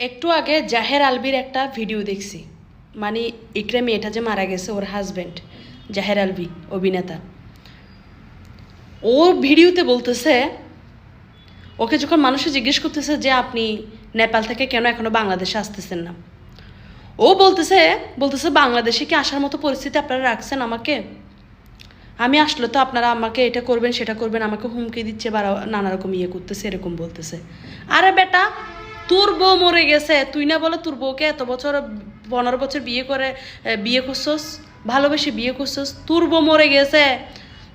একটু আগে জাহের আলভির একটা ভিডিও দেখছি, মানে ইকরা মেয়েটা যে মারা গেছে, ওর হাজব্যান্ড জাহের আলভি অভিনেতা। ওর ভিডিওতে বলতেছে, ওকে যখন মানুষে জিজ্ঞেস করতেছে যে আপনি নেপাল থেকে কেন এখনো বাংলাদেশে আসতেছেন না, ও বলতেছে বাংলাদেশে কি আসার মতো পরিস্থিতি আপনারা রাখছেন আমাকে? আমি আসলে তো আপনারা আমাকে এটা করবেন সেটা করবেন, আমাকে হুমকি দিচ্ছে বা নানা রকম ইয়ে করতেছে, এরকম বলতেছে। আরে বেটা, তোর বউ মরে গেছে, তুই না বলে তোর বউকে এত বছর 15 বছর বিয়ে করছস, ভালোবেসে বিয়ে করছস, তোর বউ মরে গেছে,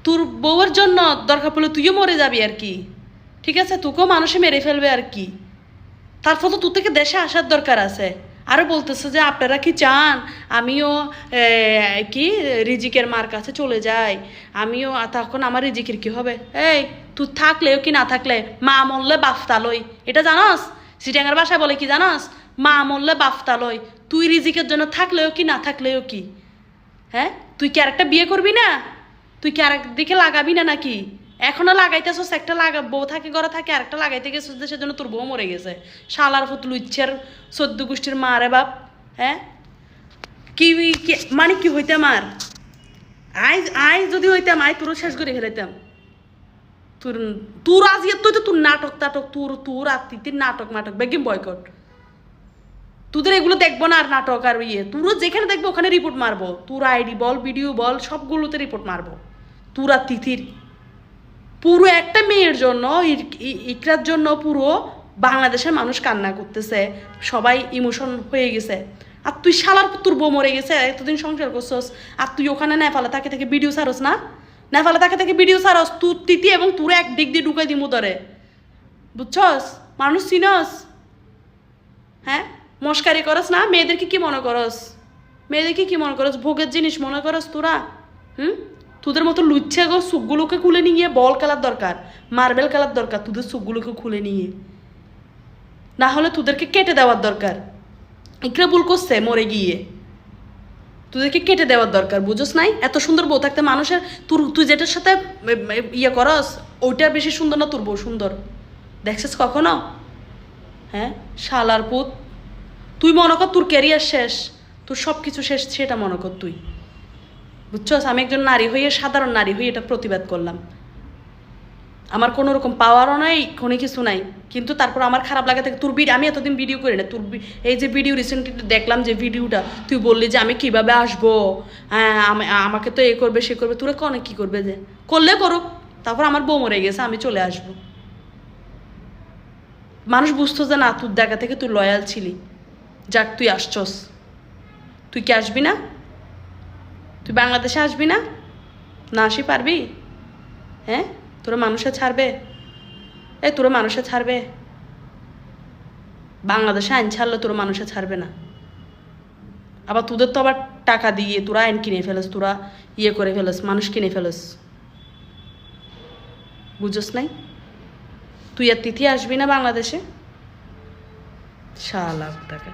তোর বউয়ের জন্য দরকার পড়লে তুইও মরে যাবি আর কি, ঠিক আছে? তোকেও মানুষে মেরে ফেলবে আর কি, তারপর তো তোর থেকে দেশে আসার দরকার আছে। আরও বলতেছে যে আপনারা কি চান আমিও কি রিজিকের মার কাছে চলে যাই, আমিও তখন আমার রিজিকের কি হবে? এই তুই থাকলেও কি না থাকলে মা মরলে বাফতালই, এটা জানাস? সিটাঙ্গার বাসায় বলে কি জানাস? মা মরলে বাফতালই। তুই রিজিকের জন্য থাকলেও কি না থাকলেও কি? হ্যাঁ, তুই কি আরেকটা বিয়ে করবি না? তুই কি আরেক দিকে লাগাবি না নাকি? এখনো লাগাইতেছস, একটা বউ থাকে ঘরে থাকে, আরেকটা লাগাইতে গেছিস, সেজন্য তোর বউ মরে গেছে। শালার ফুতুল ইচ্ছের 14 গোষ্ঠীর মা রে বাপ। হ্যাঁ, কি মানে কি হইতাম আর? আই যদি হইতাম, আই তোরও শেষ করে ফেলাইতাম। তোর তোর আজ তুই তো তোর নাটক টাটক, তোর আত্মীতির নাটক বেগিম বয়কট। তোদের এগুলো দেখবো না আর নাটক আর ইয়ে, তোরও যেখানে দেখবো ওখানে রিপোর্ট মারবো, তোর আইডি বল, ভিডিও বল, সবগুলোতে রিপোর্ট মারবো। তোর আর তিথির পুরো একটা মেয়ের জন্য, ইকরার জন্য পুরো বাংলাদেশের মানুষ কান্না করতেছে, সবাই ইমোশন হয়ে গেছে। আর তুই শালার তোর বউ মরে গেছে, এতদিন সংসার করছস, আর তুই ওখানে নেপালে থেকে ভিডিও ছাড়স না? নেপালে থেকে ভিডিও ছাড়স, তুর তিথি এবং তোর এক দিক দিয়ে ঢুকাই দিমু ধরে, বুঝছস? মানুষ চিনস? হ্যাঁ, মস্কারি করস না? মেয়েদেরকে কি মনে করস? মেয়েদেরকে কি মনে করস? ভোগের জিনিস মনে করস তোরা? তোদের মতো লুচ্ছা গো সুকগুলোকে খুলে নিয়ে বল খেলার দরকার, মার্বেল খেলার দরকার, তোদের সুকগুলোকে খুলে নিয়ে, না হলে তোদেরকে কেটে দেওয়ার দরকার। ইকরা ভুল করছে মরে গিয়ে, তোদেরকে কেটে দেওয়ার দরকার, বুঝোস নাই? এত সুন্দর বউ থাকতে মানুষের, তুই যেটার সাথে ইয়ে করস ওইটা বেশি সুন্দর না তোর বউ সুন্দর? দেখছিস কখনো? হ্যাঁ, শালার পুত, তুই মনে কর তোর ক্যারিয়ার শেষ, তোর সব কিছু শেষ, সেটা মনে কর তুই, বুঝছস? আমি একজন নারী হয়ে, সাধারণ নারী হয়ে এটা প্রতিবাদ করলাম। আমার কোনো রকম পাওয়ারও নাই, কোনো কিছু নাই, কিন্তু তারপর আমার খারাপ লাগা থাকে। তোর আমি এতদিন ভিডিও করি না, তোর এই যে ভিডিও রিসেন্টলি দেখলাম যে ভিডিওটা, তুই বললি যে আমি কিভাবে আসবো, হ্যাঁ আমাকে তো এ করবে সে করবে, তোরা কনে কী করবে? যে করলে করুক, তারপর আমার বউ মরে গেছে, আমি চলে আসবো। মানুষ বুঝতো যে না, তোর জায়গা থেকে তুই লয়াল ছিলি, যাক তুই আসছস। তুই কি আসবি না? তুই বাংলাদেশে আসবি না? না আসি পারবি? হ্যাঁ, তোরা মানুষে ছাড়বে? তোরা মানুষে ছাড়বে? বাংলাদেশে আইন ছাড়লে তোরা মানুষে ছাড়বে না। আবার তোদের তো আবার টাকা দিয়ে তোরা আইন কিনে ফেলস, তোরা ইয়ে করে ফেলস, মানুষ কিনে ফেলস, বুঝস নাই? তুই আর তিথি আসবি না বাংলাদেশে? শালা টাকা।